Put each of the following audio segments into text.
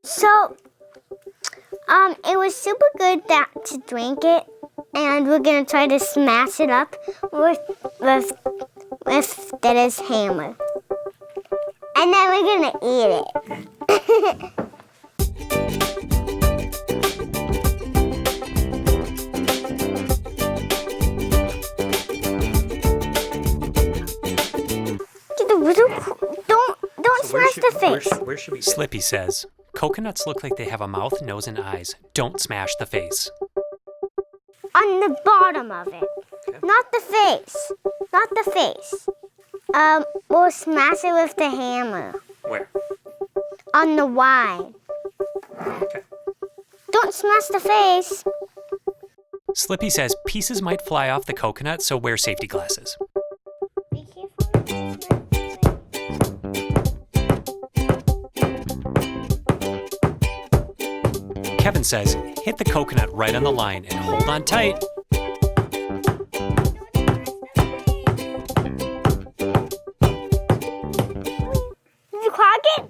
So, it was super good to drink it, and we're gonna try to smash it up with Dede's hammer. And then we're gonna eat it. Don't smash the face. Where should we get? Slippy says, coconuts look like they have a mouth, nose, and eyes. Don't smash the face. On the bottom of it. Okay. Not the face. Not the face. We'll smash it with the hammer. Where? On the wine. Okay. Don't smash the face. Slippy says pieces might fly off the coconut, so wear safety glasses. Be careful. Kevin says, hit the coconut right on the line and hold on tight. Did you crack it?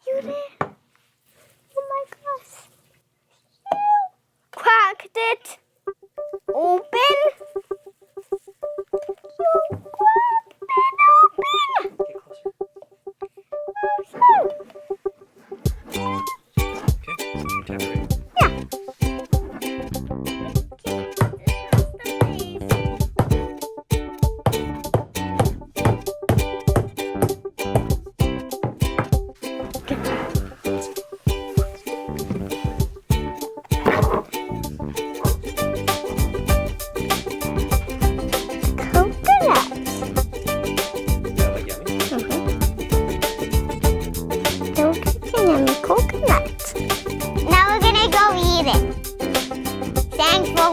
You did. Oh my gosh. You cracked it. Open. You cracked it open. Get closer. Okay. Tap it right. Yeah. Coconut. That look yummy? Don't yummy coconut. Now we're gonna go eat it. Thanks for